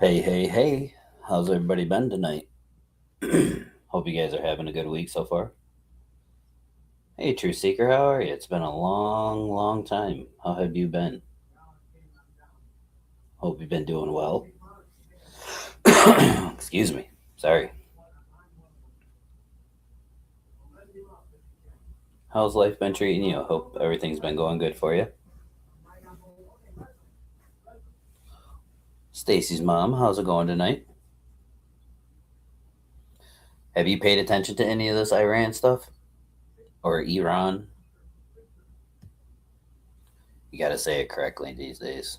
Hey, hey, hey. How's everybody been tonight? Hope you guys are having a good week so far. Hey, True Seeker, how are you? It's been a long, long time. How have you been? Hope you've been doing well. Excuse me. Sorry. How's life been treating you? Hope everything's been going good for you. Stacy's mom, how's it going tonight? Have you paid attention to any of this Iran stuff? Or Iran? You gotta say it correctly these days.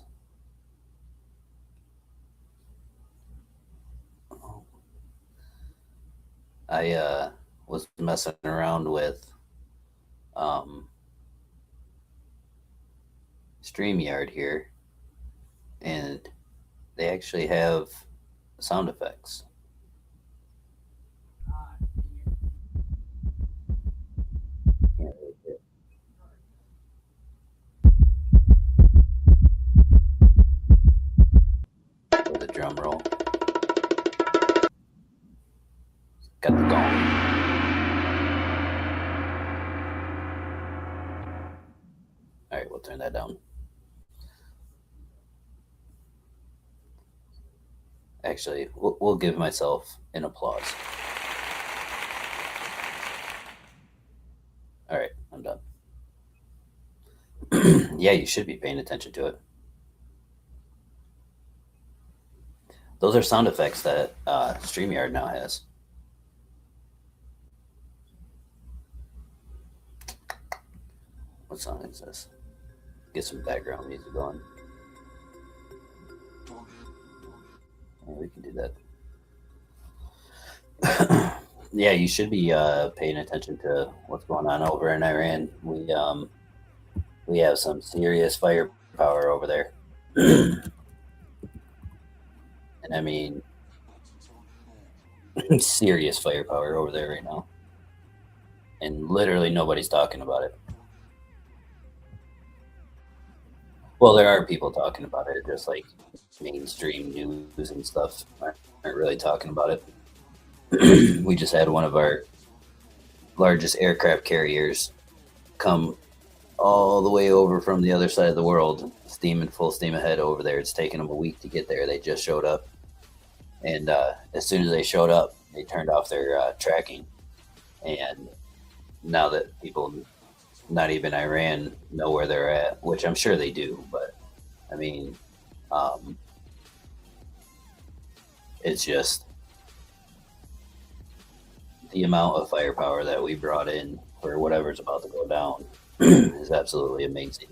I was messing around with um, StreamYard here, and they actually have sound effects. Can't really get with a drum roll. Got the gong. All right, we'll turn that down. Actually, we'll give myself an applause. All right, I'm done. Yeah, you should be paying attention to it. Those are sound effects that StreamYard now has. What song is this? Get some background music going. Yeah, we can do that. Yeah, you should be paying attention to what's going on over in Iran. We have some serious firepower over there, and I mean serious firepower over there right now, and literally nobody's talking about it. Well, there are people talking about it, just like mainstream news and stuff aren't really talking about it. We just had one of our largest aircraft carriers come all the way over from the other side of the world, steaming full steam ahead over there. It's taken them a week to get there. They just showed up, and as soon as they showed up, they turned off their tracking. And now that people, not even Iran, know where they're at, which I'm sure they do, but I mean, um, it's just the amount of firepower that we brought in for whatever's about to go down is absolutely amazing.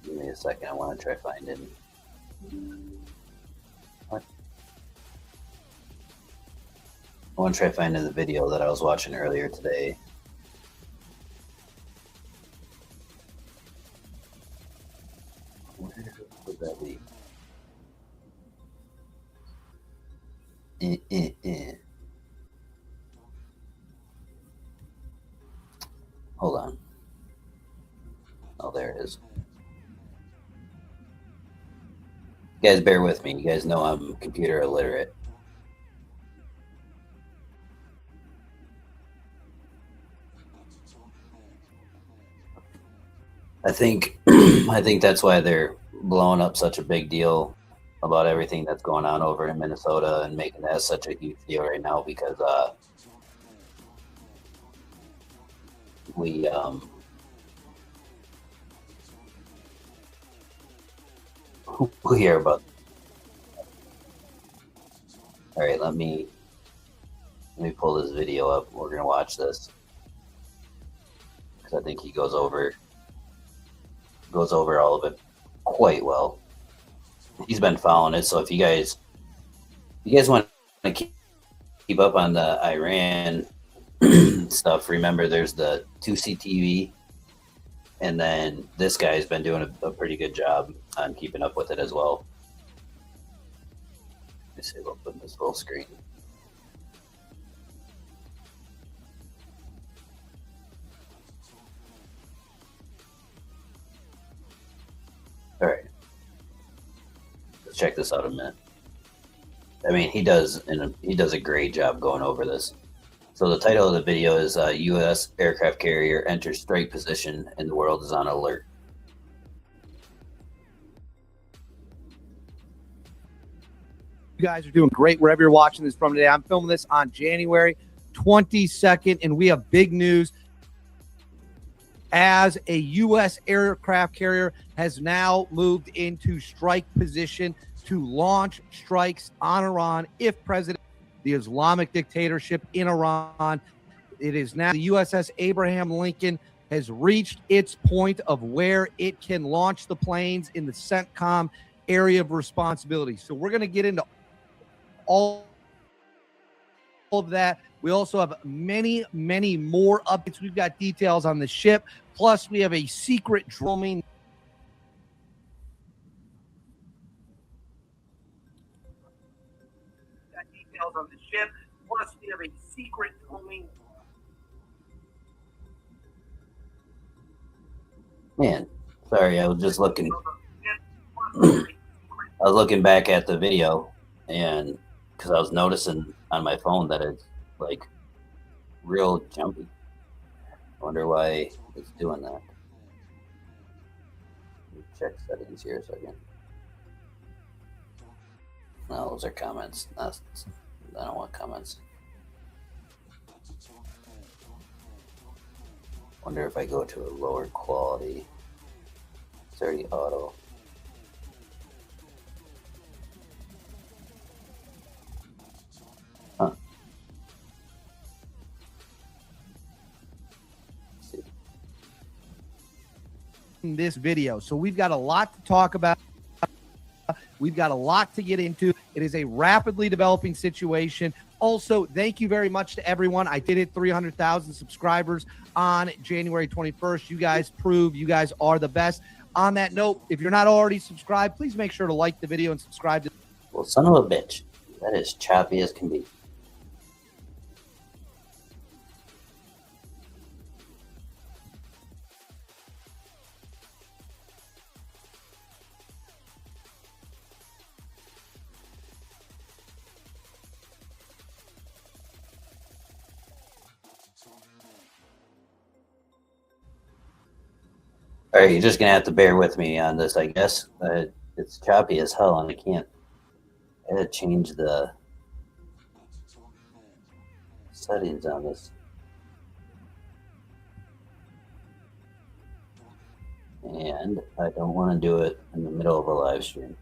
Give me a second. I want to try finding. What? I want to try finding the video that I was watching earlier today. Where would that be? Eh, eh, eh. Hold on. Oh, there it is. You guys, bear with me. You guys know I'm computer illiterate. I think I think that's why they're blowing up such a big deal about everything that's going on over in Minnesota and making that such a huge deal right now because we we hear about. All right, let me pull this video up. We're gonna watch this because I think he goes over all of it quite well. He's been following it, so if you guys want to keep up on the Iran stuff, remember there's the 2CTV, and then this guy's been doing a pretty good job on keeping up with it as well. Let me see if I'll put this full screen. All right. check this out a minute. I mean, he does a great job going over this. So the title of the video is U.S. aircraft carrier enters strike position and the world is on alert. You guys are doing great wherever you're watching this from today. I'm filming this on January 22nd, and we have big news. As a U.S. aircraft carrier has now moved into strike position to launch strikes on Iran if the Islamic dictatorship in Iran. It is now the USS Abraham Lincoln has reached its point of where it can launch the planes in the CENTCOM area of responsibility. So we're going to get into all of that. We also have many, many more updates. We've got details on the ship. Plus, we have a secret drone. Details on the ship. Plus, we have a secret drone. Man, sorry, I was just looking. I was looking back at the video, and because I was noticing on my phone that it's like real jumpy. I wonder why it's doing that. Let me check settings here a second. No, those are comments. I don't want comments. Wonder if I go to a lower quality. It's already auto. Huh. Let's see. In this video, so we've got a lot to talk about. We've got a lot to get into. It is a rapidly developing situation. Also, thank you very much to everyone. I did hit 300,000 subscribers on January 21st. You guys prove you guys are the best. On that note, if you're not already subscribed, please make sure to like the video and subscribe. Well, son of a bitch. That is choppy as can be. All right, you're just gonna have to bear with me on this, I guess. It's choppy as hell, and I gotta change the settings on this. And I don't want to do it in the middle of a live stream.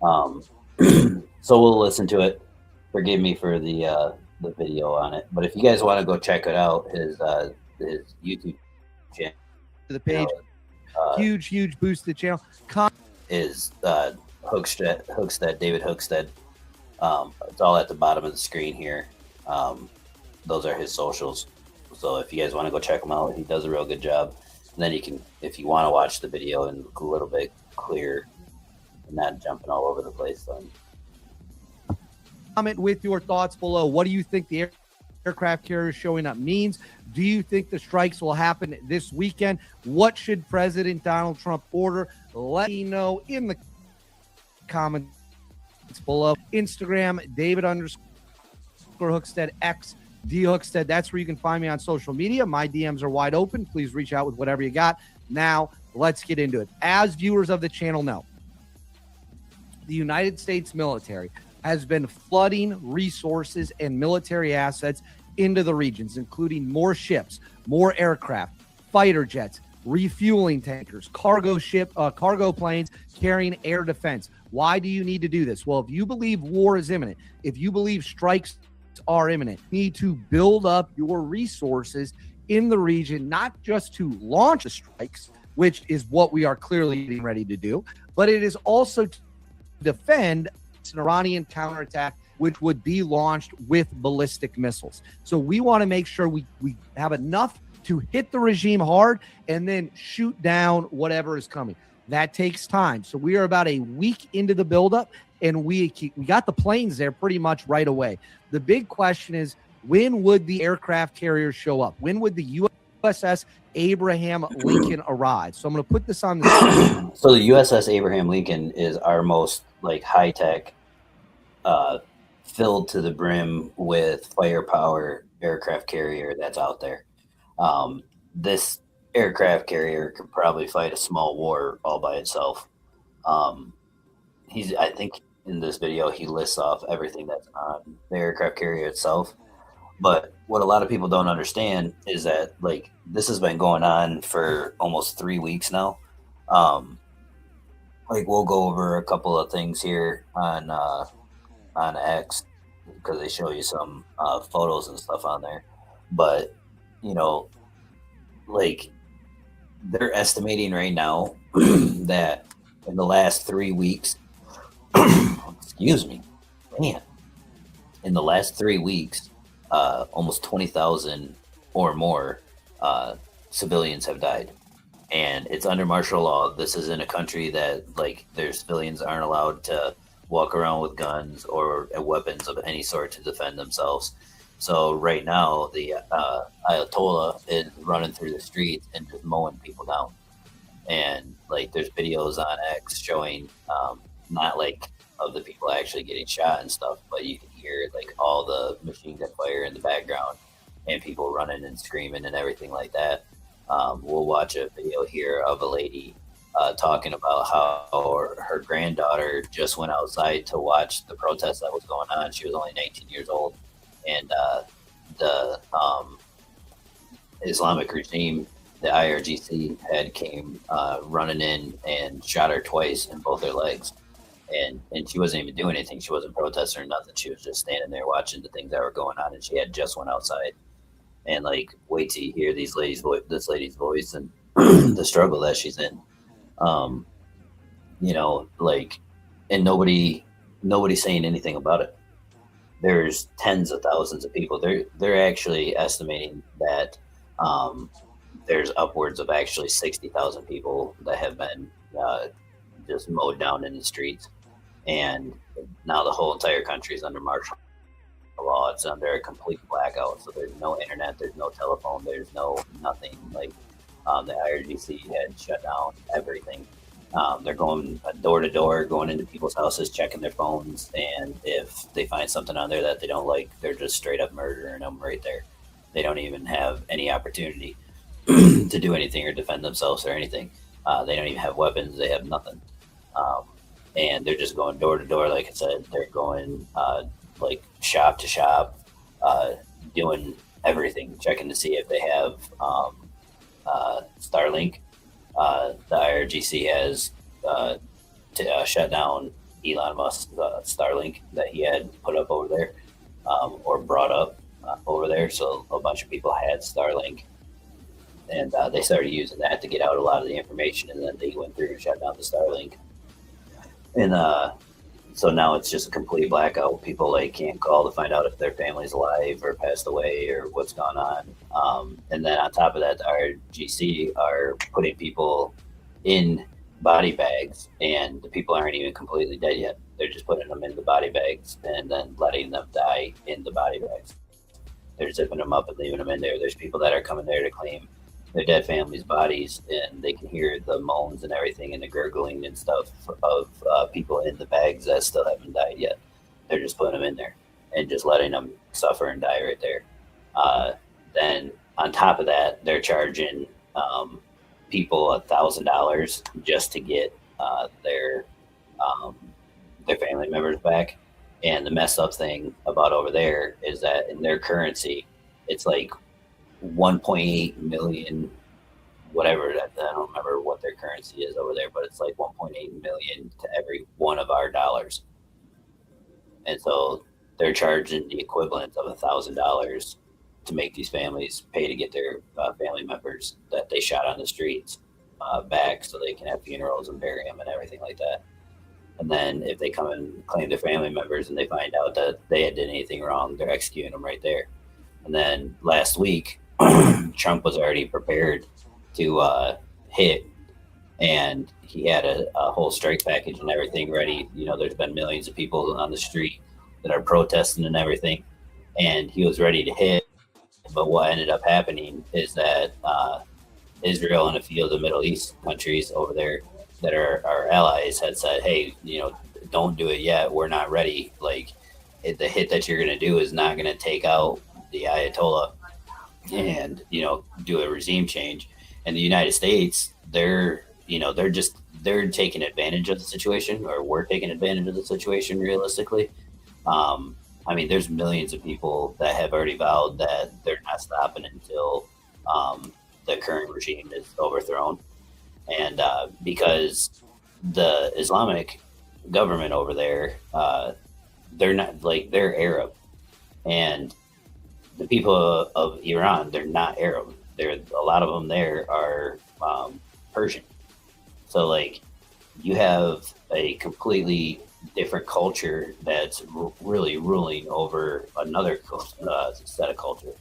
So we'll listen to it. Forgive me for the video on it, but if you guys want to go check it out, his YouTube channel. To the page, huge boost to the channel. Is Hookstead, David Hookstead. It's all at the bottom of the screen here. Those are his socials. So if you guys want to go check him out, he does a real good job. And then you can, if you want to watch the video and look a little bit clear and not jumping all over the place, then comment with your thoughts below. What do you think the aircraft carrier showing up means? Do you think the strikes will happen this weekend? What should President Donald Trump order? Let me know in the comments below. Instagram, David_Hookstead, X D Hookstead. That's where you can find me on social media. My DMs are wide open. Please reach out with whatever you got. Now, let's get into it. As viewers of the channel know, the United States military has been flooding resources and military assets into the regions, including more ships, more aircraft, fighter jets, refueling tankers, cargo planes carrying air defense. Why do you need to do this? Well, if you believe war is imminent, if you believe strikes are imminent, you need to build up your resources in the region, not just to launch the strikes, which is what we are clearly getting ready to do, but it is also to defend an Iranian counterattack, which would be launched with ballistic missiles. So we want to make sure we have enough to hit the regime hard and then shoot down whatever is coming. That takes time. So we are about a week into the buildup, and we got the planes there pretty much right away. The big question is, when would the aircraft carriers show up? When would the USS Abraham Lincoln arrived. So I'm going to put this on the screen. So the USS Abraham Lincoln is our most like high tech, filled to the brim with firepower aircraft carrier that's out there. This aircraft carrier could probably fight a small war all by itself. I think in this video, he lists off everything that's on the aircraft carrier itself. But what a lot of people don't understand is that like this has been going on for almost 3 weeks now. Like we'll go over a couple of things here on X because they show you some photos and stuff on there. But you know, like they're estimating right now that in the last 3 weeks, excuse me, man, in the last 3 weeks, almost 20,000 or more civilians have died. And it's under martial law. This is in a country that like their civilians aren't allowed to walk around with guns or weapons of any sort to defend themselves. So right now, the Ayatollah is running through the streets and just mowing people down. And like there's videos on X showing not like of the people actually getting shot and stuff, but you can hear like all the machine gun fire in the background and people running and screaming and everything like that. We'll watch a video here of a lady talking about how her granddaughter just went outside to watch the protest that was going on. She was only 19 years old, and the Islamic regime, the IRGC, had came running in and shot her twice in both her legs. And she wasn't even doing anything. She wasn't protesting or nothing. She was just standing there watching the things that were going on, and she had just went outside. And like, wait till you hear this lady's voice and the struggle that she's in. You know, like, and nobody's saying anything about it. There's tens of thousands of people. They're actually estimating that there's upwards of actually 60,000 people that have been just mowed down in the streets. And now the whole entire country is under martial law. It's under a complete blackout. So there's no internet, there's no telephone, there's no nothing. Like the IRGC had shut down everything. They're going door to door, going into people's houses, checking their phones, and if they find something on there that they don't like, they're just straight up murdering them right there. They don't even have any opportunity to do anything or defend themselves or anything. They don't even have weapons. They have nothing. And they're just going door to door. Like I said, they're going like shop to shop, doing everything, checking to see if they have Starlink. The IRGC has shut down Elon Musk's Starlink that he had put up over there, or brought up over there. So a bunch of people had Starlink, and they started using that to get out a lot of the information, and then they went through and shut down the Starlink. And so now it's just a complete blackout. People like can't call to find out if their family's alive or passed away or what's going on. And then on top of that, the IRGC are putting people in body bags, and the people aren't even completely dead yet. They're just putting them in the body bags and then letting them die in the body bags. They're zipping them up and leaving them in there. There's people that are coming there to claim their dead family's bodies, and they can hear the moans and everything and the gurgling and stuff of people in the bags that still haven't died yet. They're just putting them in there and just letting them suffer and die right there. Then on top of that, they're charging people $1,000 just to get their family members back. And the messed up thing about over there is that in their currency, it's like 1.8 million, whatever. I don't remember what their currency is over there, but it's like 1.8 million to every one of our dollars. And so they're charging the equivalent of $1,000 to make these families pay to get their family members that they shot on the streets back, so they can have funerals and bury them and everything like that. And then if they come and claim their family members and they find out that they did anything wrong, they're executing them right there. And then last week, Trump was already prepared to hit, and he had a whole strike package and everything ready. You know, there's been millions of people on the street that are protesting and everything, and he was ready to hit. but what ended up happening is that Israel and a few of the Middle East countries over there that are our allies had said, hey, don't do it yet. We're not ready. Like, the hit that you're going to do is not going to take out the Ayatollah and, do a regime change. And the United States, they're taking advantage of the situation, or we're taking advantage of the situation realistically. There's millions of people that have already vowed that they're not stopping until the current regime is overthrown. And because the Islamic government over there, they're Arab, and the people of Iran, they're not Arab. A lot of them there are Persian. So like, you have a completely different culture that's really ruling over another set of culture.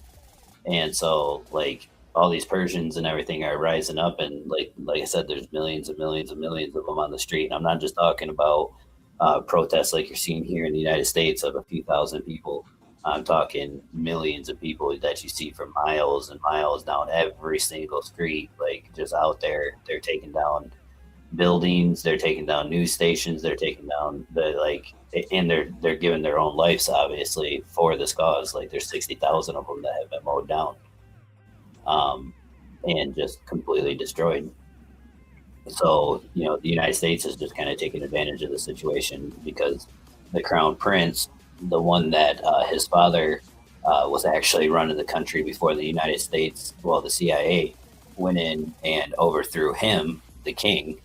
And so like, all these Persians and everything are rising up, and like I said, there's millions and millions and millions of them on the street. And I'm not just talking about protests like you're seeing here in the United States of a few thousand people. I'm talking millions of people that you see for miles and miles down every single street, like just out there. They're taking down buildings, they're taking down news stations, they're taking down and they're giving their own lives, obviously, for this cause. Like, there's 60,000 of them that have been mowed down, and just completely destroyed. So, the United States is just kind of taking advantage of the situation, because the crown prince, the one that his father was actually running the country before the United States, the CIA went in and overthrew him, the king.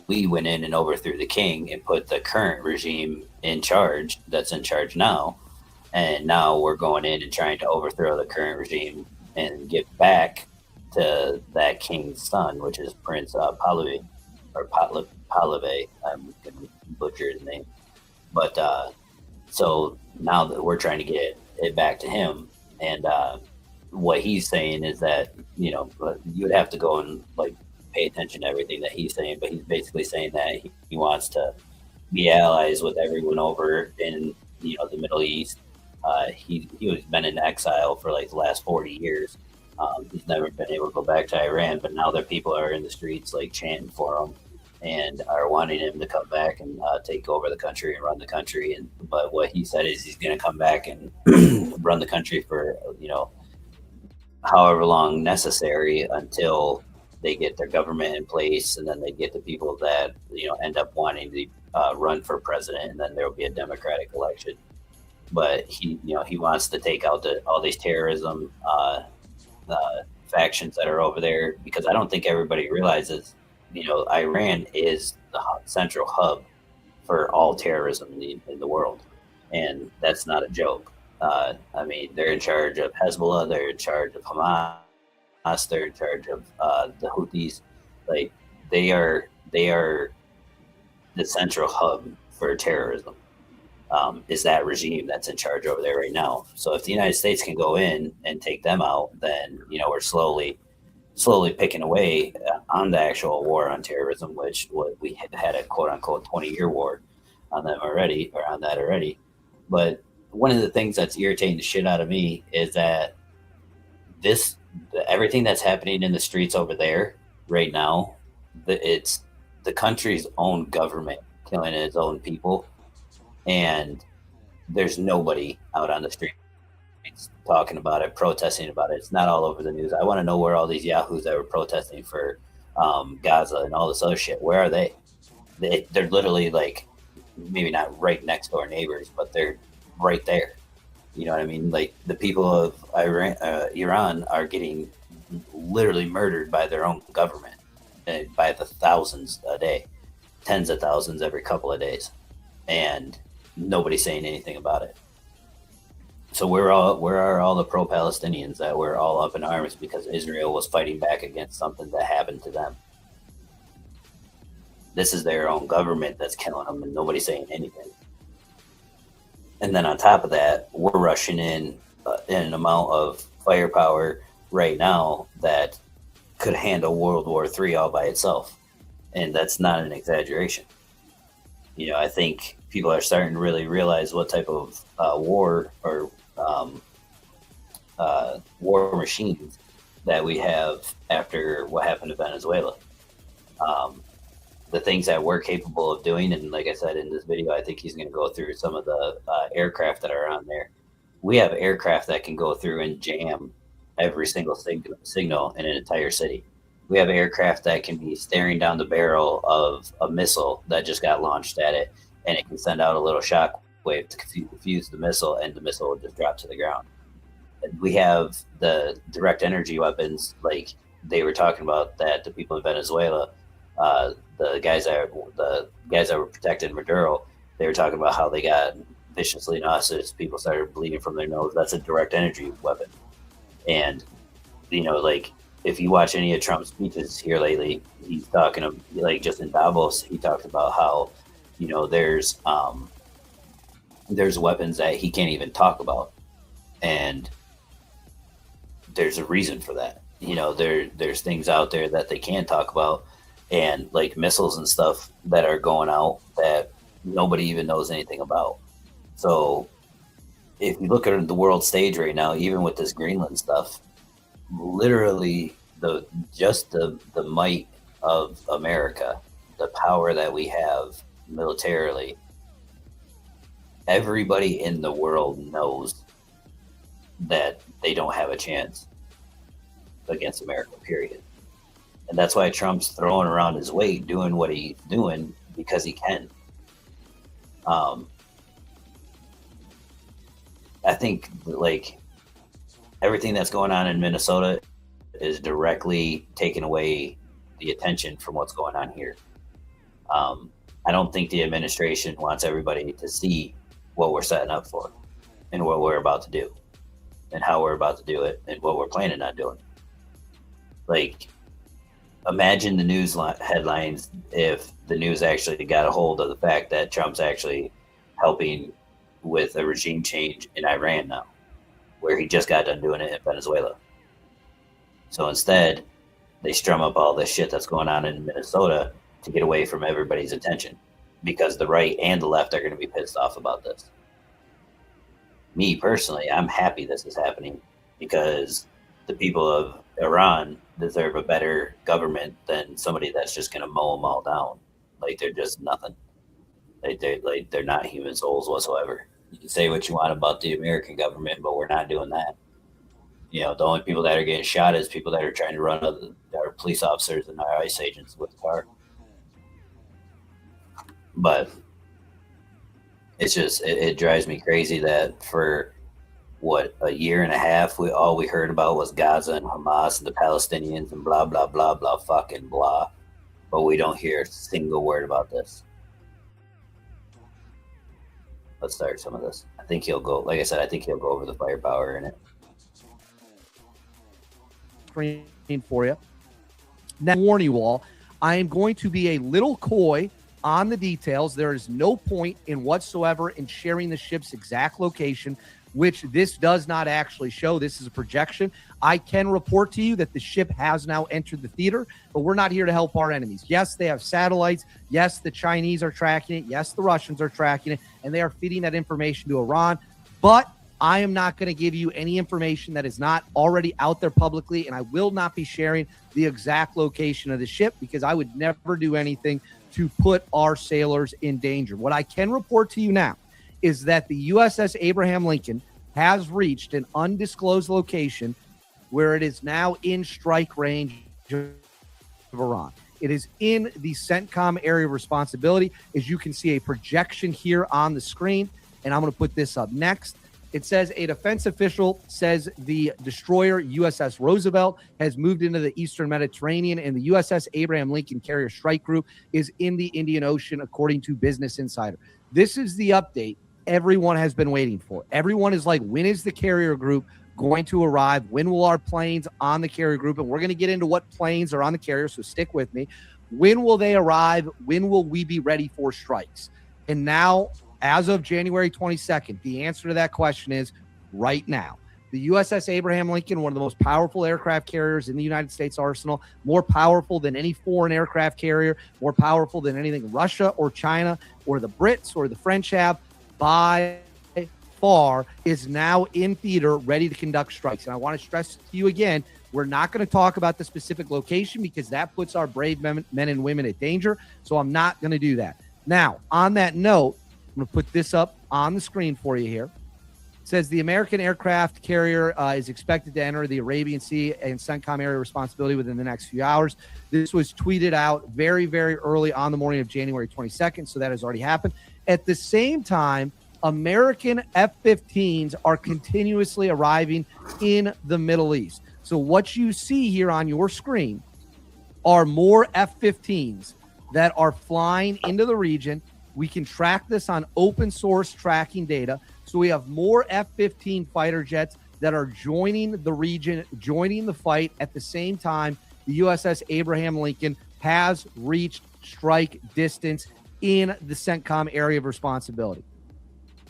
We went in and overthrew the king and put the current regime in charge, that's in charge now. And now we're going in and trying to overthrow the current regime and get back to that king's son, which is Prince Pahlavi, or Pahlavi. I'm going to butcher his name. But so now that we're trying to get it back to him, and what he's saying is that, you would have to go and like pay attention to everything that he's saying, but he's basically saying that he wants to be allies with everyone over in the Middle East. He was been in exile for like the last 40 years. He's never been able to go back to Iran, but now that people are in the streets like chanting for him and are wanting him to come back and take over the country and run the country. But what he said is he's going to come back and run the country for however long necessary, until they get their government in place, and then they get the people that end up wanting to run for president, and then there will be a democratic election. But he wants to take out all these terrorism factions that are over there, because I don't think everybody realizes, Iran is the central hub for all terrorism in the world, and that's not a joke. They're in charge of Hezbollah, they're in charge of Hamas, they're in charge of the Houthis. Like, they are the central hub for terrorism. Is that regime that's in charge over there right now. So if the United States can go in and take them out, then we're slowly picking away on the actual war on terrorism, which we had a quote unquote 20-year war on them already, or on that already. But one of the things that's irritating the shit out of me is that everything that's happening in the streets over there right now, it's the country's own government killing its own people, and there's nobody out on the streets talking about it, protesting about it. It's not all over the news. I want to know where all these yahoos that were protesting for Gaza and all this other shit, where are they? They're literally like, maybe not right next door neighbors, but they're right there. You know what I mean? Like, the people of Iran are getting literally murdered by their own government, by the thousands a day, tens of thousands every couple of days, and nobody's saying anything about it. So where are all the pro-Palestinians that were all up in arms because Israel was fighting back against something that happened to them? This is their own government that's killing them, and nobody's saying anything. And then on top of that, we're rushing in an amount of firepower right now that could handle World War III all by itself. And that's not an exaggeration. I think people are starting to really realize what type of war or war machines that we have after what happened to Venezuela. The things that we're capable of doing, and like I said in this video, I think he's going to go through some of the aircraft that are on there. We have aircraft that can go through and jam every single signal in an entire city. We have aircraft that can be staring down the barrel of a missile that just got launched at it, and it can send out a little shock wave to confuse the missile, and the missile will just drop to the ground. And we have the direct energy weapons, like they were talking about, that the people in Venezuela, the guys that were protecting Maduro, they were talking about how they got viciously nauseous. People started bleeding from their nose. That's a direct energy weapon. And like if you watch any of Trump's speeches here lately, he's talking like just in Davos, he talked about how there's weapons that he can't even talk about, and there's a reason for that. There's things out there that they can talk about, and like missiles and stuff that are going out that nobody even knows anything about. So if you look at the world stage right now, even with this Greenland stuff, literally the might of America, the power that we have militarily, everybody in the world knows that they don't have a chance against America, period. And that's why Trump's throwing around his weight, doing what he's doing, because he can. I think like everything that's going on in Minnesota is directly taking away the attention from what's going on here. I don't think the administration wants everybody to see what we're setting up for and what we're about to do and how we're about to do it and what we're planning on doing. Like, imagine the news headlines if the news actually got a hold of the fact that Trump's actually helping with a regime change in Iran now, where he just got done doing it in Venezuela. So instead, they strum up all this shit that's going on in Minnesota to get away from everybody's attention, because the right and the left are going to be pissed off about this. Me personally, I'm happy this is happening, because the people of Iran deserve a better government than somebody that's just going to mow them all down. Like they're just nothing. They're not human souls whatsoever. You can say what you want about the American government, but we're not doing that. The only people that are getting shot is people that are trying to run our police officers and our ICE agents with the car. But it's just, it drives me crazy that for a year and a half, all we heard about was Gaza and Hamas and the Palestinians and blah, blah, blah, blah, fucking blah. But we don't hear a single word about this. Let's start some of this. I think he'll go, like I said, I think he'll go over the firepower in it. Screen for you. Now, warn you all, I am going to be a little coy on the details. There is no point in whatsoever in sharing the ship's exact location, which this does not actually show. This is a projection. I can report to you that the ship has now entered the theater, but we're not here to help our enemies. Yes, they have satellites. Yes, the Chinese are tracking it. Yes, the Russians are tracking it, and they are feeding that information to Iran. But I am not going to give you any information that is not already out there publicly, and I will not be sharing the exact location of the ship, because I would never do anything to put our sailors in danger. What I can report to you now is that the USS Abraham Lincoln has reached an undisclosed location where it is now in strike range of Iran. It is in the CENTCOM area of responsibility. As you can see, a projection here on the screen, and I'm going to put this up next. It says a defense official says the destroyer USS Roosevelt has moved into the Eastern Mediterranean, and the USS Abraham Lincoln Carrier Strike Group is in the Indian Ocean, according to Business Insider. This is the update everyone has been waiting for. Everyone is like, when is the carrier group going to arrive? When will our planes on the carrier group? And we're going to get into what planes are on the carrier, so stick with me. When will they arrive? When will we be ready for strikes? And now, as of January 22nd, the answer to that question is right now. The USS Abraham Lincoln, one of the most powerful aircraft carriers in the United States arsenal, more powerful than any foreign aircraft carrier, more powerful than anything Russia or China or the Brits or the French have, by far is now in theater, ready to conduct strikes. And I want to stress to you again, we're not going to talk about the specific location because that puts our brave men and women at danger. So I'm not going to do that. Now, on that note, I'm going to put this up on the screen for you here. It says the American aircraft carrier is expected to enter the Arabian Sea and CENTCOM area responsibility within the next few hours. This was tweeted out very, very early on the morning of January 22nd, so that has already happened. At the same time, American F-15s are continuously arriving in the Middle East. So what you see here on your screen are more F-15s that are flying into the region. We can track this on open source tracking data. So we have more F-15 fighter jets that are joining the region, joining the fight. At the same time, the USS Abraham Lincoln has reached strike distance in the CENTCOM area of responsibility.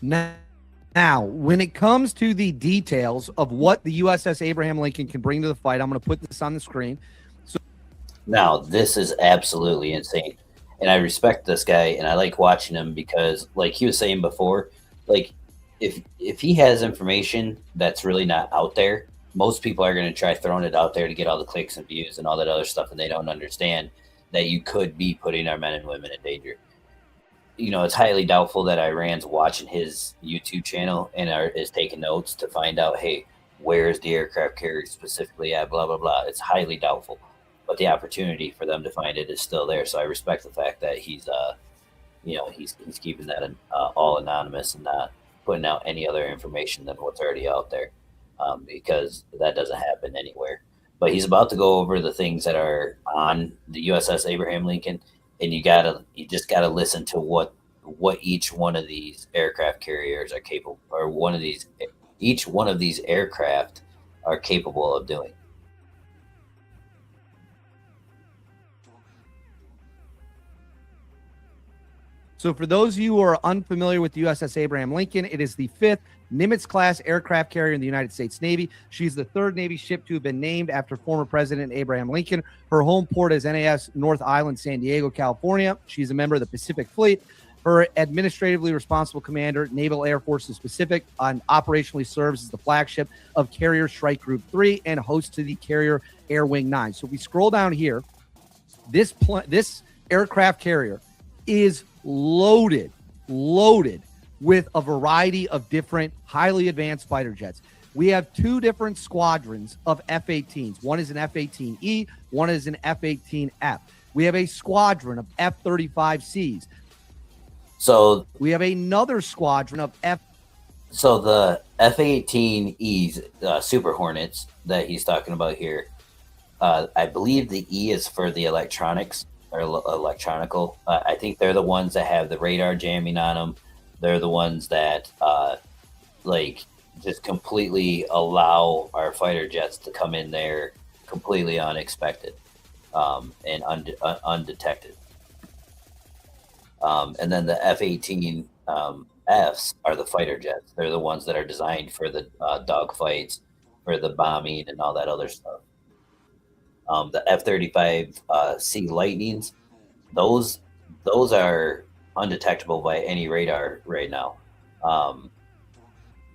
Now, when it comes to the details of what the USS Abraham Lincoln can bring to the fight, I'm going to put this on the screen. So now, this is absolutely insane. And I respect this guy, and I like watching him because, like he was saying before, like if he has information that's really not out there, most people are going to try throwing it out there to get all the clicks and views and all that other stuff, and they don't understand that you could be putting our men and women in danger. You know, it's highly doubtful that Iran's watching his YouTube channel and is taking notes to find out, hey, where's the aircraft carrier specifically at, blah, blah, blah. It's highly doubtful. But the opportunity for them to find it is still there. So I respect the fact that he's keeping that all anonymous and not putting out any other information than what's already out there, because that doesn't happen anywhere. But he's about to go over the things that are on the USS Abraham Lincoln, and you just gotta listen to what each one of these aircraft carriers are capable, or each one of these aircraft are capable of doing. So for those of you who are unfamiliar with the USS Abraham Lincoln, it is the 5th Nimitz-class aircraft carrier in the United States Navy. She's the 3rd Navy ship to have been named after former President Abraham Lincoln. Her home port is NAS North Island, San Diego, California. She's a member of the Pacific Fleet. Her administratively responsible commander, Naval Air Forces Pacific, operationally serves as the flagship of Carrier Strike Group 3 and host to the Carrier Air Wing 9. So if we scroll down here, this aircraft carrier is loaded with a variety of different highly advanced fighter jets. We have 2 different squadrons of F-18s. One is an F-18E, one is an F-18F. We have a squadron of F-35Cs. So we have another squadron of So the F-18Es, Super Hornets that he's talking about here, I believe the E is for the electronics or electronical. I think they're the ones that have the radar jamming on them. They're the ones that just completely allow our fighter jets to come in there completely unexpected and undetected. And then the F-18 Fs are the fighter jets. They're the ones that are designed for the dogfights, for the bombing, and all that other stuff. The F-35C Lightnings, those are undetectable by any radar right now.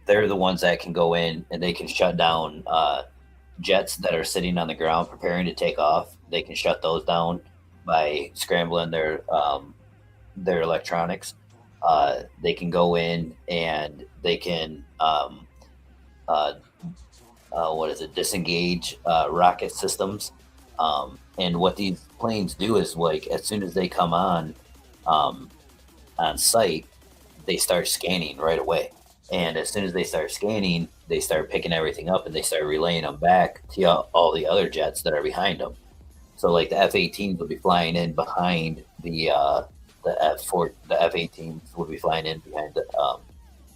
They're the ones that can go in and they can shut down jets that are sitting on the ground preparing to take off. They can shut those down by scrambling their electronics. They can go in and they can disengage rocket systems. And what these planes do is, like, as soon as they come on site, they start scanning right away. And as soon as they start scanning, they start picking everything up and they start relaying them back to all the other jets that are behind them. So like the F-18s will be flying in behind the F-18s will be flying in behind the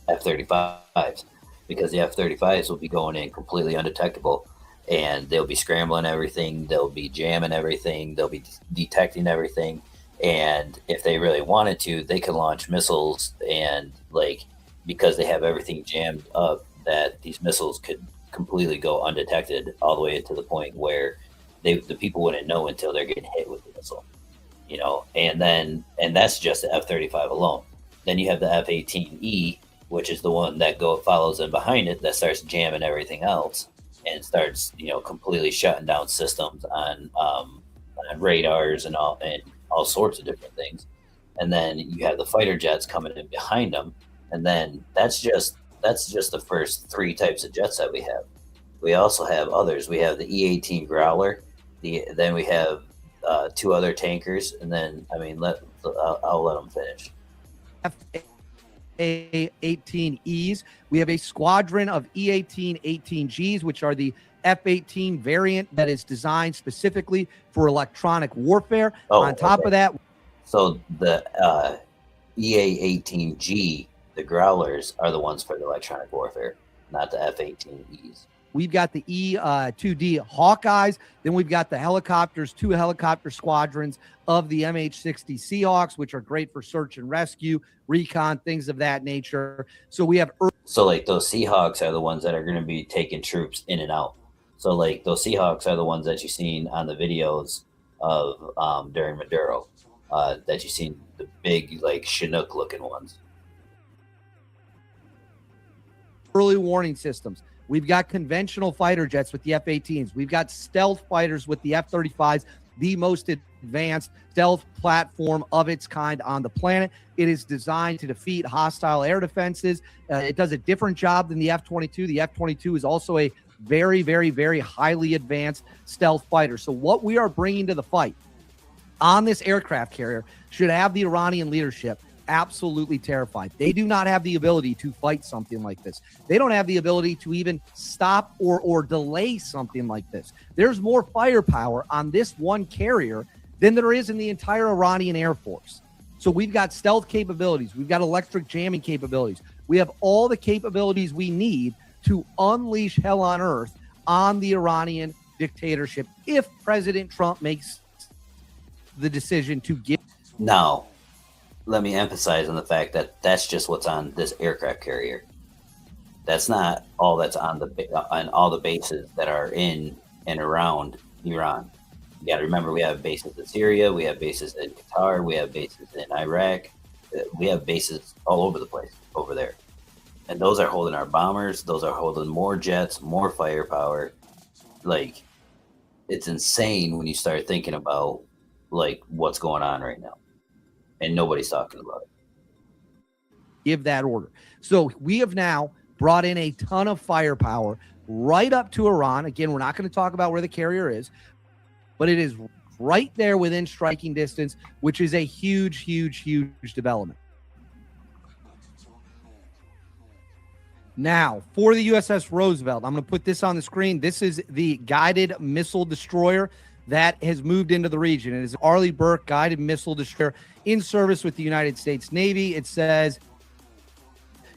F-35s, because the F-35s will be going in completely undetectable, and they'll be scrambling everything, they'll be jamming everything, they'll be detecting everything, and if they really wanted to, they could launch missiles, and because they have everything jammed up, that these missiles could completely go undetected all the way to the point where the people wouldn't know until they're getting hit with the missile. And that's just the F-35 alone. Then you have the F-18E, which is the one that follows in behind it, that starts jamming everything else and starts, completely shutting down systems on radars and all sorts of different things. And then you have the fighter jets coming in behind them, and then that's just the first three types of jets that we have. We also have others. We have the E-18 Growler. Then we have two other tankers, and then I'll let them finish. F-18Es. We have a squadron of E-18 18Gs, which are the F-18 variant that is designed specifically for electronic warfare. On top of that, so the EA-18G, the Growlers, are the ones for the electronic warfare, not the F-18Es. We've got the E-2D Hawkeyes. Then we've got the helicopters, 2 helicopter squadrons of the MH-60 Seahawks, which are great for search and rescue, recon, things of that nature. So we have... So, like, those Seahawks are the ones that are going to be taking troops in and out. So, like, those Seahawks are the ones that you've seen on the videos of during Maduro, that you've seen, the big, like, Chinook-looking ones. Early warning systems. We've got conventional fighter jets with the F-18s. We've got stealth fighters with the F-35s, the most advanced stealth platform of its kind on the planet. It is designed to defeat hostile air defenses. It does a different job than the F-22. The F-22 is also a very, very, very highly advanced stealth fighter. So what we are bringing to the fight on this aircraft carrier should have the Iranian leadership absolutely terrified. They do not have the ability to fight something like this. They don't have the ability to even stop or delay something like this. There's more firepower on this one carrier than there is in the entire Iranian Air Force. So we've got stealth capabilities. We've got electric jamming capabilities. We have all the capabilities we need to unleash hell on earth on the Iranian dictatorship if President Trump makes the decision to give. Now, let me emphasize on the fact that that's just what's on this aircraft carrier. That's not all that's on all the bases that are in and around Iran. You got to remember, we have bases in Syria, we have bases in Qatar, we have bases in Iraq, we have bases all over the place over there. And those are holding our bombers, those are holding more jets, more firepower. Like, it's insane when you start thinking about, like, what's going on right now. And nobody's talking about it. Give that order. So we have now brought in a ton of firepower right up to Iran. Again, we're not going to talk about where the carrier is, but it is right there within striking distance, which is a huge, huge, huge development. Now, for the USS Roosevelt, I'm going to put this on the screen. This is the guided missile destroyer that has moved into the region. It is Arleigh Burke guided missile destroyer in service with the United States Navy. It says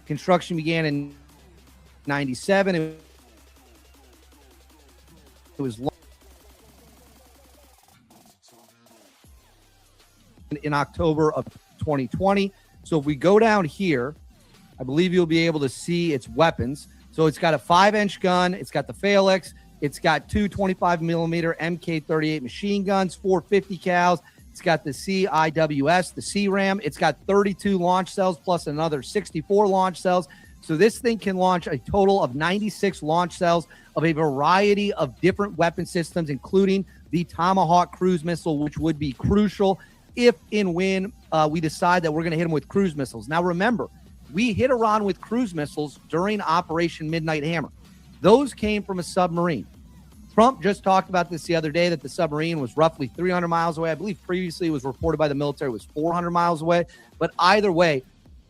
construction began in 97. It was in October of 2020. So if we go down here, I believe you'll be able to see its weapons. So it's got a 5-inch gun. It's got the Phalanx. It's got 2 25-millimeter MK-38 machine guns, 4 50 cals. It's got the CIWS, the CRAM. It's got 32 launch cells plus another 64 launch cells. So this thing can launch a total of 96 launch cells of a variety of different weapon systems, including the Tomahawk cruise missile, which would be crucial if and when we decide that we're going to hit them with cruise missiles. Now, remember, we hit Iran with cruise missiles during Operation Midnight Hammer. Those came from a submarine. Trump just talked about this the other day, that the submarine was roughly 300 miles away. I believe previously it was reported by the military it was 400 miles away. But either way,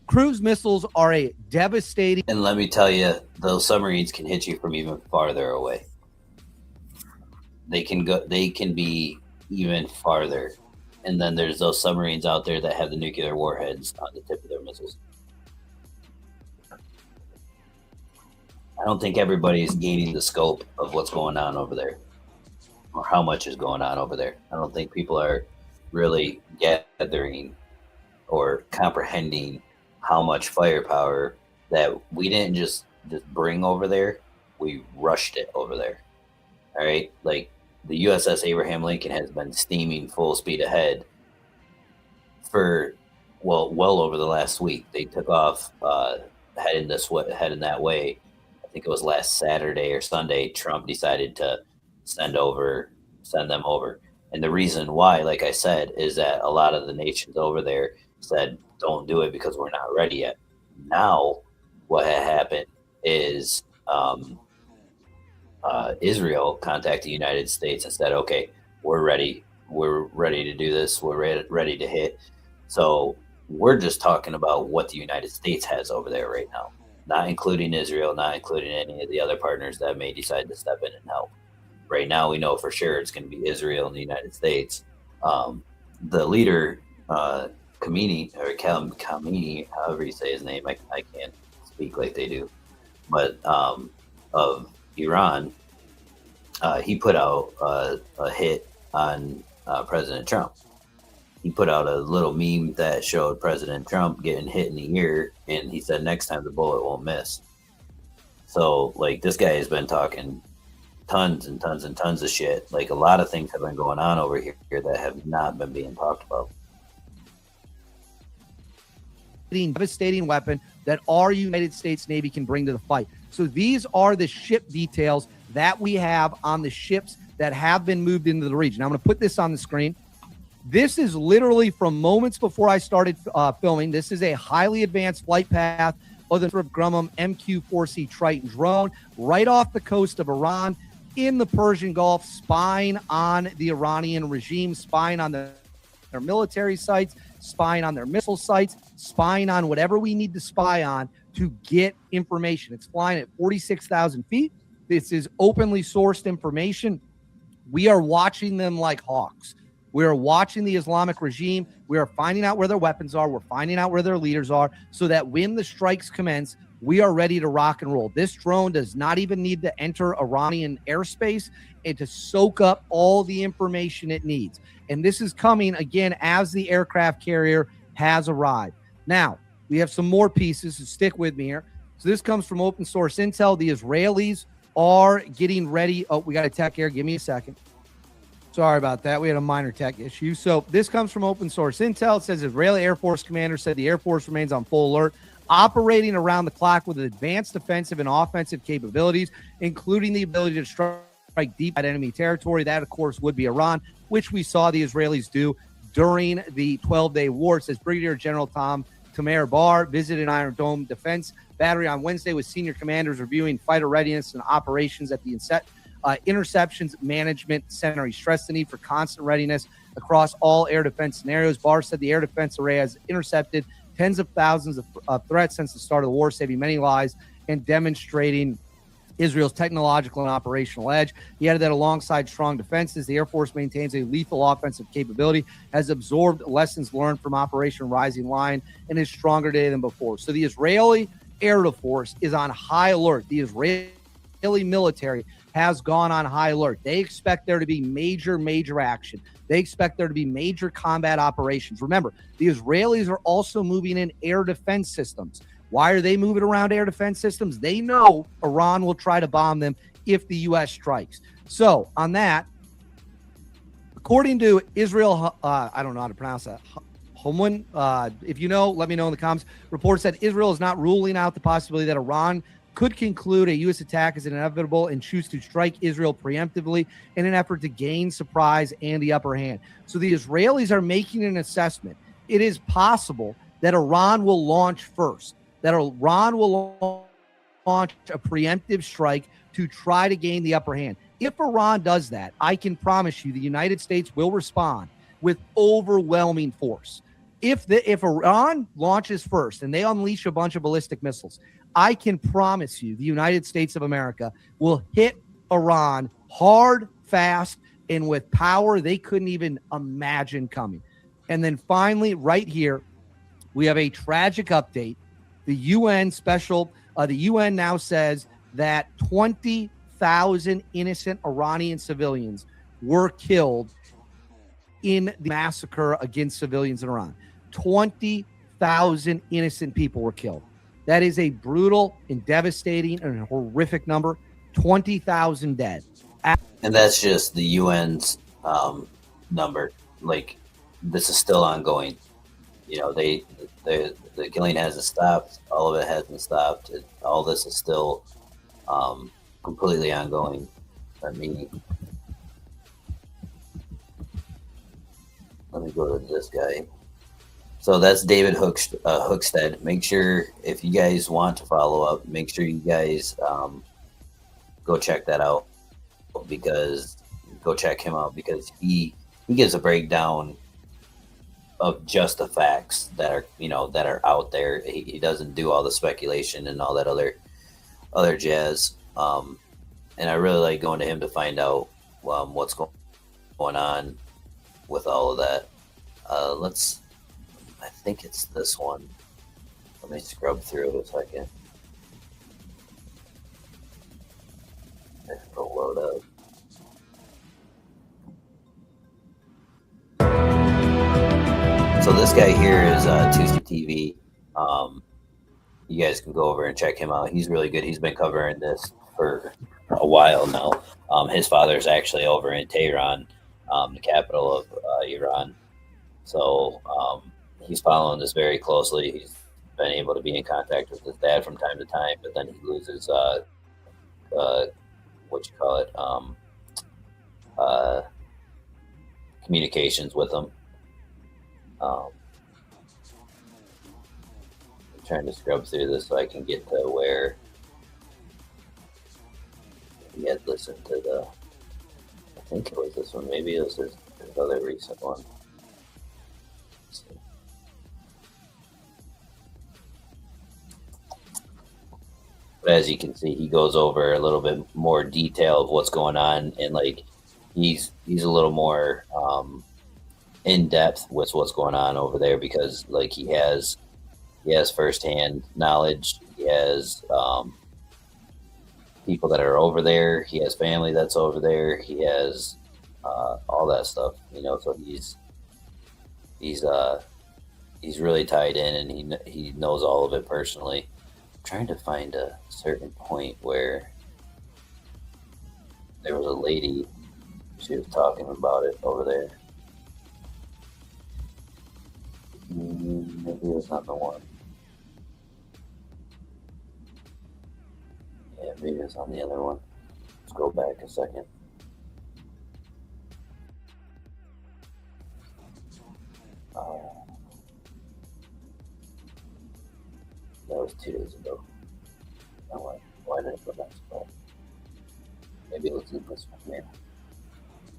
cruise missiles are a devastating... And let me tell you, those submarines can hit you from even farther away. They can be even farther. And then there's those submarines out there that have the nuclear warheads on the tip of their missiles. I don't think everybody's gaining the scope of what's going on over there or how much is going on over there. I don't think people are really gathering or comprehending how much firepower that we didn't just bring over there. We rushed it over there. All right. Like, the USS Abraham Lincoln has been steaming full speed ahead for, well over the last week. They took off, heading that way. I think it was last Saturday or Sunday. Trump decided to send them over, and the reason why, like I said, is that a lot of the nations over there said don't do it because we're not ready yet. Now, what had happened is Israel contacted the United States and said, "Okay, we're ready. We're ready to do this. We're ready to hit." So we're just talking about what the United States has over there right now, not including Israel, not including any of the other partners that may decide to step in and help. Right now, we know for sure it's going to be Israel and the United States. The leader, Khamenei, however you say his name, I can't speak like they do, but of Iran, he put out a hit on President Trump. He put out a little meme that showed President Trump getting hit in the ear, and he said next time the bullet won't miss. So, like, this guy has been talking tons and tons and tons of shit. Like, a lot of things have been going on over here that have not been being talked about. Devastating weapon that our United States Navy can bring to the fight. So these are the ship details that we have on the ships that have been moved into the region. I'm going to put this on the screen. This is literally from moments before I started filming. This is a highly advanced flight path of the Grumman MQ-4C Triton drone right off the coast of Iran in the Persian Gulf, spying on the Iranian regime, spying on their military sites, spying on their missile sites, spying on whatever we need to spy on to get information. It's flying at 46,000 feet. This is openly sourced information. We are watching them like hawks. We are watching the Islamic regime. We are finding out where their weapons are. We're finding out where their leaders are so that when the strikes commence, we are ready to rock and roll. This drone does not even need to enter Iranian airspace and to soak up all the information it needs. And this is coming, again, as the aircraft carrier has arrived. Now, we have some more pieces, so stick with me here. So this comes from open source intel. The Israelis are getting ready. Oh, we got a tech here. Give me a second. Sorry about that. We had a minor tech issue. So this comes from open source intel. It says Israeli Air Force commander said the Air Force remains on full alert, operating around the clock with advanced defensive and offensive capabilities, including the ability to strike deep at enemy territory. That, of course, would be Iran, which we saw the Israelis do during the 12-day war. It says Brigadier General Tamer Bar visited Iron Dome Defense Battery on Wednesday with senior commanders reviewing fighter readiness and operations at the Interceptions Management Center. He stressed the need for constant readiness across all air defense scenarios. Barr said the air defense array has intercepted tens of thousands of threats since the start of the war, saving many lives and demonstrating Israel's technological and operational edge. He added that alongside strong defenses, the Air Force maintains a lethal offensive capability, has absorbed lessons learned from Operation Rising Lion, and is stronger today than before. So the Israeli Air Force is on high alert. The Israeli military has gone on high alert. They expect there to be major action. They expect there to be major combat operations. Remember, the Israelis are also moving in air defense systems. Why are they moving around air defense systems? They know Iran will try to bomb them if the U.S. strikes. So on that, according to Israel, I don't know how to pronounce that. Homun, if you know, let me know in the comments. Reports that Israel is not ruling out the possibility that Iran could conclude a U.S. attack as inevitable and choose to strike Israel preemptively in an effort to gain surprise and the upper hand. So the Israelis are making an assessment. It is possible that Iran will launch first, that Iran will launch a preemptive strike to try to gain the upper hand. If Iran does that, I can promise you the United States will respond with overwhelming force. If Iran launches first and they unleash a bunch of ballistic missiles, I can promise you the United States of America will hit Iran hard, fast, and with power they couldn't even imagine coming. And then finally, right here, we have a tragic update. The UN now says that 20,000 innocent Iranian civilians were killed in the massacre against civilians in Iran. 20,000 innocent people were killed. That is a brutal and devastating and horrific number. 20,000 dead. And that's just the UN's number. Like, this is still ongoing. you know, the killing hasn't stopped. All of it hasn't stopped. All this is still completely ongoing. Let me go to this guy. So that's David Hookstead. Make sure, if you guys want to follow up, make sure you guys go check that out, because go check him out, because he gives a breakdown of just the facts that are, you know, that are out there. He doesn't do all the speculation and all that other jazz. And I really like going to him to find out what's going on with all of that. I think it's this one. Let me scrub through it a second. It'll load up. So this guy here is 2C TV. You guys can go over and check him out. He's really good. He's been covering this for a while now. His father's actually over in Tehran, the capital of Iran. So he's following this very closely. He's been able to be in contact with his dad from time to time, but then he loses communications with him. I'm trying to scrub through this so I can get to where he had listened to the, I think it was this one, maybe it was his other recent one. Let's see. But as you can see, he goes over a little bit more detail of what's going on, and like he's a little more in depth with what's going on over there, because like he has firsthand knowledge. He has people that are over there. He has family that's over there. He has all that stuff, you know. So he's really tied in, and he knows all of it personally. I'm trying to find a certain point where there was a lady. She was talking about it over there. Maybe it was not the one. Yeah, maybe it's on the other one. Let's go back a second. That was 2 days ago. Now why did I go back to that? Maybe it was in this one here.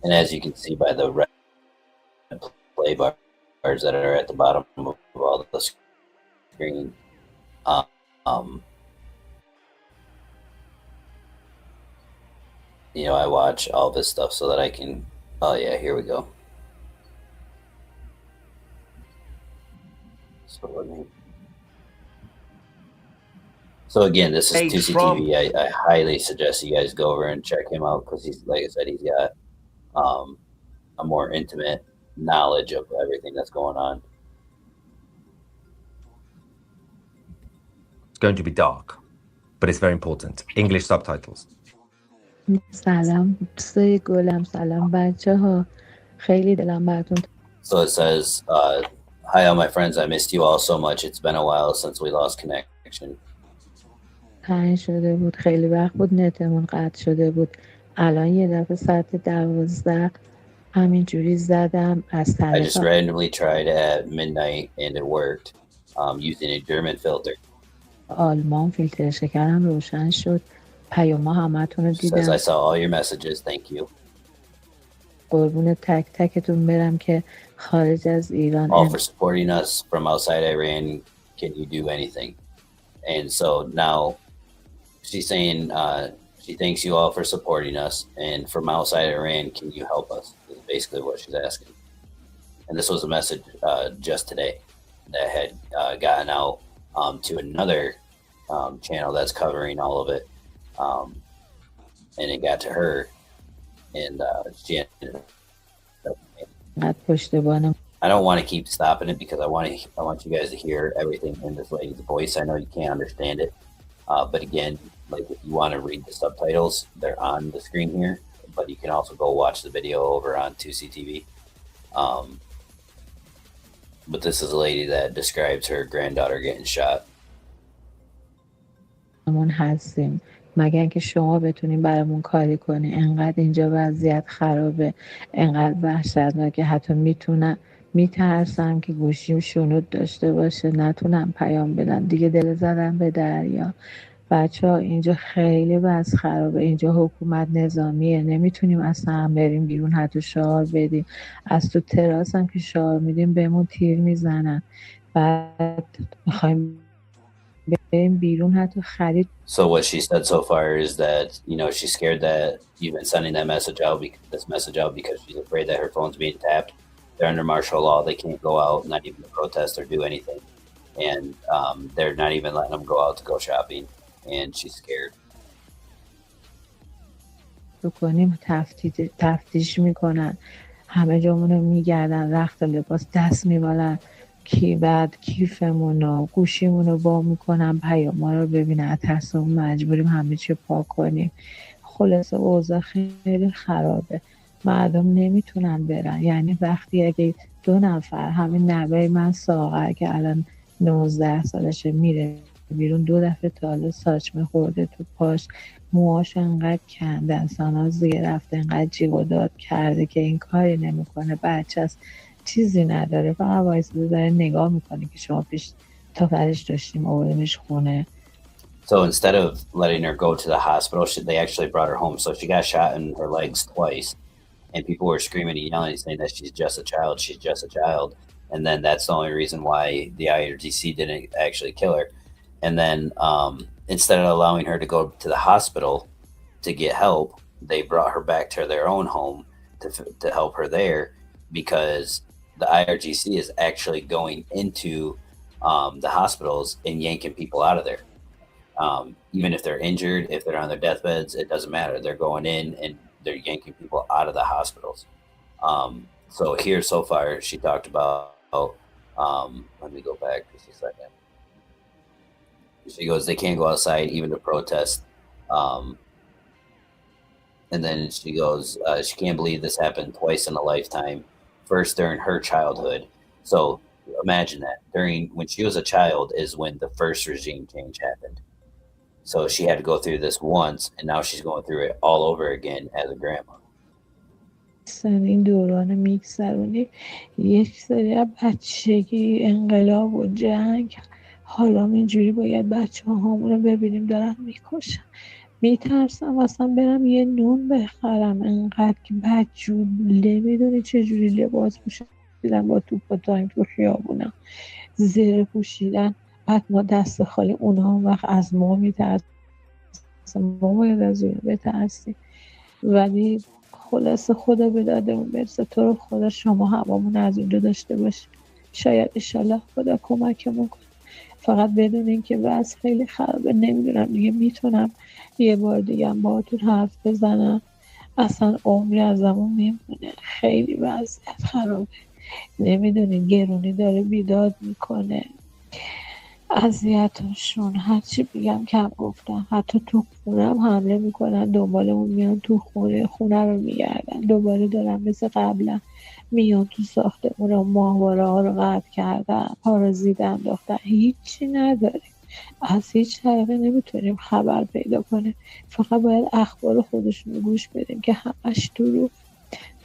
And as you can see by the red play bars that are at the bottom of all the screen, you know, I watch all this stuff so that I can. Oh yeah, here we go. So again, this is 2C TV. I highly suggest you guys go over and check him out, because he's, like I said, he's got a more intimate knowledge of everything that's going on. It's going to be dark, but it's very important. English subtitles. سلام دوستای گلم، سلام بچه‌ها، خیلی دلم براتون. So it says, hi all my friends, I missed you all so much. It's been a while since we lost connection. تنگ شده بود، خیلی وقت بود نتمون قطع شده بود. الان یه دفعه ساعت 12 همینجوری زدم از I just طریق randomly tried at midnight and it worked using a German filter. آلمان فیلتر شکرم روشن شد. پیاما همتون رو Says, دیدم. I saw all your messages. Thank you. قربون تک تکتون برم که خارج از ایران. All for supporting us from outside Iran. Can you do anything? And so now she's saying she thanks you all for supporting us, and from outside Iran, can you help us? Is basically what she's asking. And this was a message just today that had gotten out to another channel that's covering all of it. And it got to her, and she ended up. I don't want to keep stopping it, because I want you guys to hear everything in this lady's voice. I know you can't understand it, but again, like if you want to read the subtitles, they're on the screen here. But you can also go watch the video over on 2C TV. But this is a lady that describes her granddaughter getting shot. همون هستیم مگر اینکه شما بتونین برامون کاری کنی. انقدر اینجا وضعیت خرابه، انقدر وحشتناکه، حتی میترسم که گوشیم شنود داشته باشه نتونم پیام بدم دیگه. دل زدم به دریا. بچه‌ها اینجا خیلی وضع خرابه. اینجا حکومت نظامیه، نمیتونیم اصلا بریم بیرون حتی شعار بدیم. از تو تراس هم که شعار میدیم بهمون تیر میزنن. بعد میخوایم بریم بیرون حتی خرید. So what she said so far is that, you know, she's scared that you've been sending that message out, because she's afraid that her phone's being tapped. They're under martial law. They can't go out, not even to protest or do anything. And they're not even letting them go out to go shopping. And she's scared. بکنیم تفتیش میکنن، همه جامونو میگردن، رخت لباس دست میبالن، بعد کیفمونو گوشیمونو با میکنن، پیاما رو ببینن، ترسمون مجبوریم همه چی پاک کنیم. خلاصه اوضاع خیلی خرابه، مردم نمیتونن برن. یعنی وقتی اگه 2 نفر، همین نوه من ساغر که الان 19 سالشه میره بیرون، 2 دفعه تا حالا ساچمه خورده تو پاش، موهاش انقدر کنده، ساناز دیگه رفته، انقدر جیغ و داد کرده که این کاری نمیکنه، بچه است، چیزی نداره، فقط وایساده داره نگاه میکنه که شما پیش تا فرش داشتیم آوردیمش خونه. So instead of letting her go to the hospital, they actually brought her home. So she got shot in her legs twice, and people were screaming and yelling, saying that she's just a child, she's just a child. And then that's the only reason why the IRGC didn't actually kill her. And then instead of allowing her to go to the hospital to get help, they brought her back to their own home to help her there, because the IRGC is actually going into the hospitals and yanking people out of there. Even if they're injured, if they're on their deathbeds, it doesn't matter. They're going in and they're yanking people out of the hospitals. So here so far, she talked about, let me go back just a second. She goes, they can't go outside even to protest. And then she goes, she can't believe this happened twice in a lifetime. First during her childhood. So imagine that. When she was a child is when the first regime change happened. So she had to go through this once, and now she's going through it all over again as a grandma. این دوران میگذرونی، یک سری بچگی، انقلاب و جنگ، حالا اینجوری باید بچه هامون رو ببینیم دارن میکشن. میترسم اصلا برم یه نون بخرم، انقدر که بدجور، نمیدونی چجوری لباس پوشیدن با توپ و تایم تو خیابونم، زره پوشیدن، بعد ما دست خالی، اونا هم وقت از ما میترسن، ما باید از اونا بترسیم. ولی خلاص خدا به دادمون برسه. تو رو خدا شما هممون از اونجا داشته باشیم، شاید انشالله خدا کمکمون کنه. فقط بدونین که وضع خیلی خرابه. نمیدونم دیگه میتونم یه بار دیگه هم باهاتون حرف بزنم، اصلا عمری ازمون میمونه. خیلی وضعیت خرابه، نمیدونین گرونی داره بیداد میکنه، اذیتشون هرچی بگم کم گفتم. حتی تو خونه هم حمله میکنن، دنبالمون میان تو خونه رو میگردن، دوباره دارن مثل قبلا میان تو ساختمون رو، ماهواره ها رو قطع کردن، پارازیت انداختن، هیچی نداریم، از هیچ طریقه نمیتونیم خبر پیدا کنیم، فقط باید اخبار خودشون رو گوش بدیم که همش تو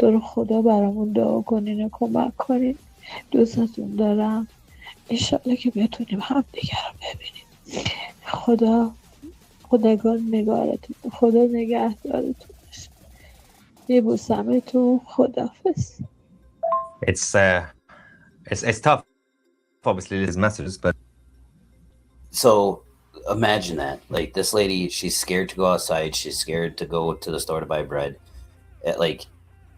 رو خدا برامون دعا کنین و کمک کنین. دوستتون دارم، انشالله که بتونیم هم دیگر رو ببینیم. خداگاه نگارتون، خدا نگهدارتون باشه. میبوسمتون، خداحافظ. It's tough, obviously, these messages, but So imagine that. Like, this lady, she's scared to go outside. She's scared to go to the store to buy bread. Like,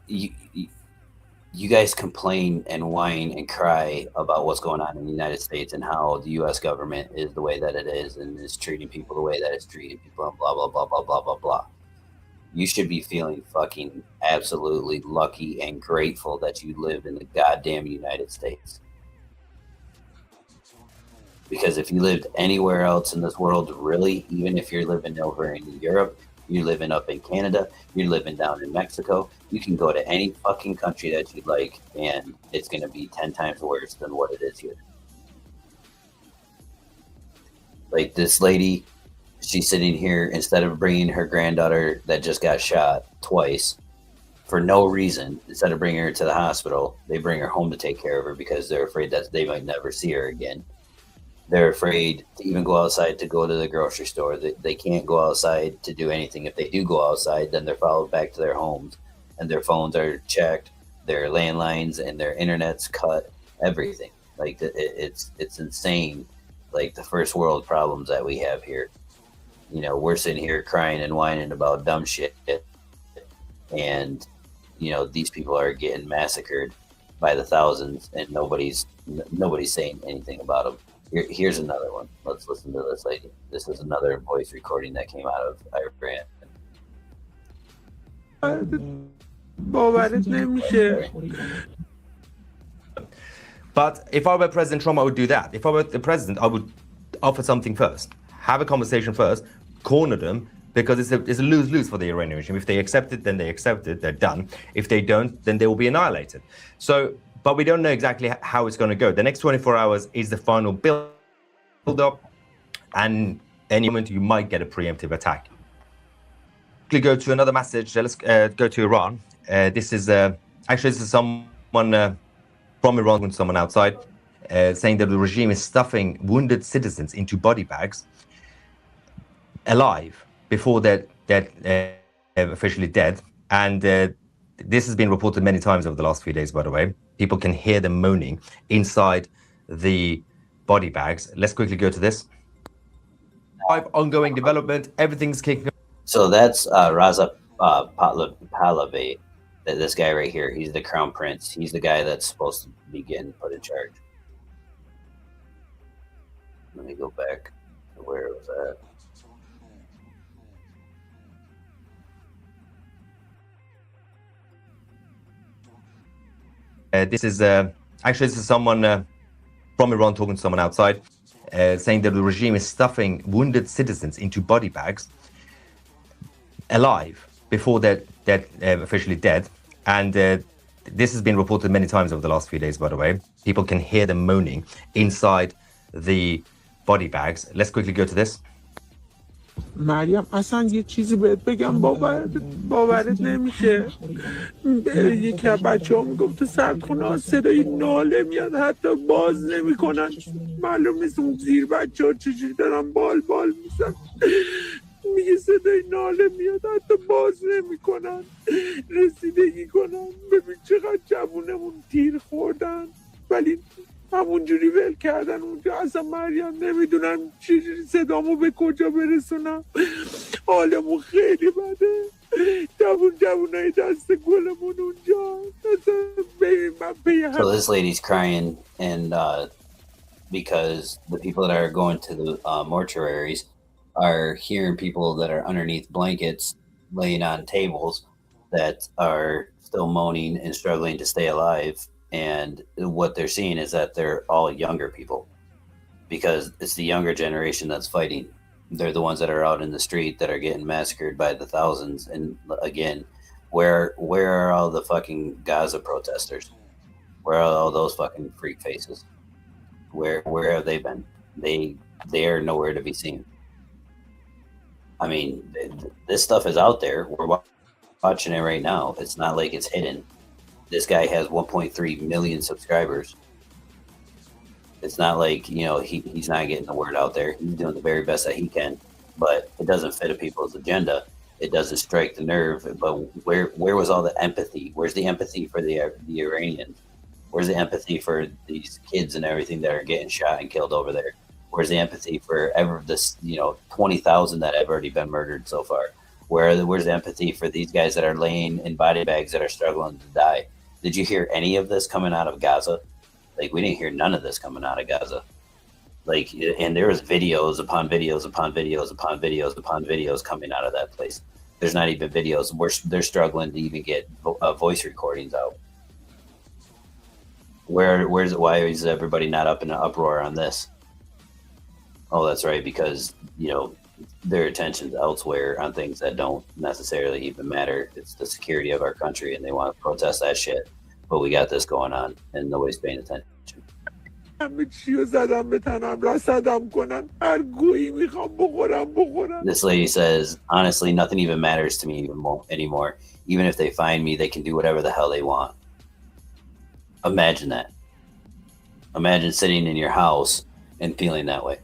you guys complain and whine and cry about what's going on in the United States and how the U.S. government is the way that it is and is treating people the way that it's treating people and blah, blah, blah, blah, blah, blah, blah. You should be feeling fucking absolutely lucky and grateful that you live in the goddamn United States. Because if you lived anywhere else in this world, really, even if you're living over in Europe, you're living up in Canada, you're living down in Mexico. You can go to any fucking country that you'd like, and it's going to be 10 times worse than what it is here. Like this lady, she's sitting here, instead of bringing her granddaughter that just got shot twice for no reason, instead of bringing her to the hospital, they bring her home to take care of her because they're afraid that they might never see her again. They're afraid to even go outside to go to the grocery store. They can't go outside to do anything. If they do go outside, then they're followed back to their homes, and their phones are checked, their landlines and their internet's cut, everything. Like it's insane. Like the first world problems that we have here. You know, we're sitting here crying and whining about dumb shit, and you know, these people are getting massacred by the thousands, and nobody's saying anything about them. Here's another one. Let's listen to this lady. This is another voice recording that came out of Iran. But if I were President Trump, I would do that. If I were the president, I would offer something first. Have a conversation first, corner them, because it's a lose-lose for the Iranian regime. If they accept it, then they accept it, they're done. If they don't, then they will be annihilated. So, but we don't know exactly how it's going to go. The next 24 hours is the final build-up, and any moment you might get a preemptive attack. Quickly go to another message. Let's go to Iran. This is someone from Iran, someone outside, saying that the regime is stuffing wounded citizens into body bags alive before they're officially dead. And this has been reported many times over the last few days, by the way. People can hear them moaning inside the body bags. Let's quickly go to this. Ongoing development, everything's kicking. So that's Raza Pahlavi, this guy right here. He's the crown prince. He's the guy that's supposed to be getting put in charge. Let me go back to where it was at. This is someone from Iran talking to someone outside, saying that the regime is stuffing wounded citizens into body bags alive before they're officially dead. And this has been reported many times over the last few days, by the way. People can hear them moaning inside the body bags. Let's quickly go to this. مریم اصلا یه چیزی بهت بگم باورت نمیشه. یکی از بچه ها میگفت تو سردخونه صدای ناله میاد، حتی باز نمیکنن. معلوم نیست اون زیر بچه ها چجوری دارن بال میزن. میگه صدای ناله میاد، حتی باز نمیکنن رسیدگی کنن. ببین چقدر جوونمون تیر خوردن، ولی همونجوری ول کردن اونجا. اصلا مریم نمیدونم چجوری صدامو به کجا برسونم. حالمون خیلی بده. جوونای دست گلمون اونجا. So this lady's crying, and because the people that are going to the mortuaries are hearing people that are underneath blankets laying on tables that are still moaning and struggling to stay alive. And what they're seeing is that they're all younger people, because it's the younger generation that's fighting. They're the ones that are out in the street that are getting massacred by the thousands. And again, where are all the fucking Gaza protesters? Where are all those fucking freak faces? Where have they been? They are nowhere to be seen. I mean, this stuff is out there. We're watching it right now. It's not like it's hidden. This guy has 1.3 million subscribers. It's not like, you know, he's not getting the word out there. He's doing the very best that he can, but it doesn't fit people's agenda. It doesn't strike the nerve. But where was all the empathy? Where's the empathy for the Iranians? Where's the empathy for these kids and everything that are getting shot and killed over there? Where's the empathy for 20,000 that have already been murdered so far? Where's the empathy for these guys that are laying in body bags that are struggling to die? Did you hear any of this coming out of Gaza? Like, we didn't hear none of this coming out of Gaza. Like, and there was videos upon videos upon videos upon videos upon videos coming out of that place. There's not even videos. They're struggling to even get voice recordings out. Why is everybody not up in an uproar on this? Oh, that's right, because, you know, their attention's elsewhere on things that don't necessarily even matter. It's the security of our country, and they want to protest that shit. But we got this going on, and nobody's paying attention. همه چی رو زدم به تنم رصدم کنن هر گویی میخوام بخورم This lady says, honestly, nothing even matters to me anymore. Even if they find me, they can do whatever the hell they want. Imagine that. Imagine sitting in your house and feeling that way.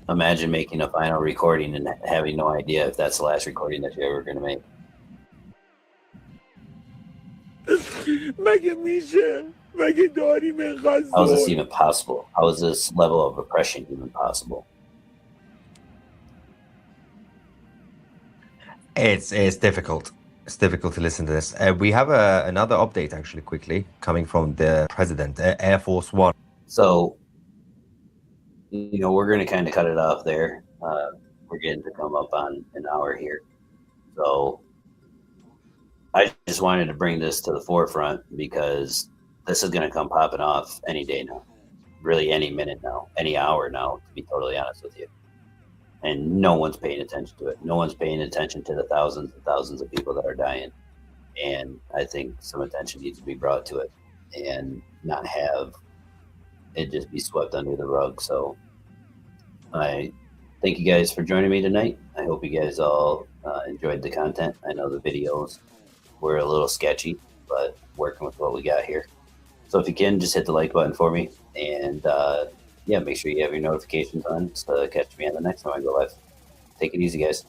Imagine making a final recording and having no idea if that's the last recording that you're ever going to make. مگه میشه مگه داریم اینقدر How is this زور even possible? How is this level of oppression even possible? It's difficult. It's difficult to listen to this. We have another update actually quickly coming from the president, Air Force One. So, we're going to kind of cut it off there. We're getting to come up on an hour here. So I just wanted to bring this to the forefront because this is going to come popping off any day now, really any minute now, any hour now, to be totally honest with you. And no one's paying attention to it. No one's paying attention to the thousands and thousands of people that are dying. And I think some attention needs to be brought to it and not have it just be swept under the rug. So I thank you guys for joining me tonight. I hope you guys all enjoyed the content. I know the videos were a little sketchy, but working with what we got here. So if you can, just hit the like button for me. And make sure you have your notifications on to catch me on the next time I go live. Take it easy, guys.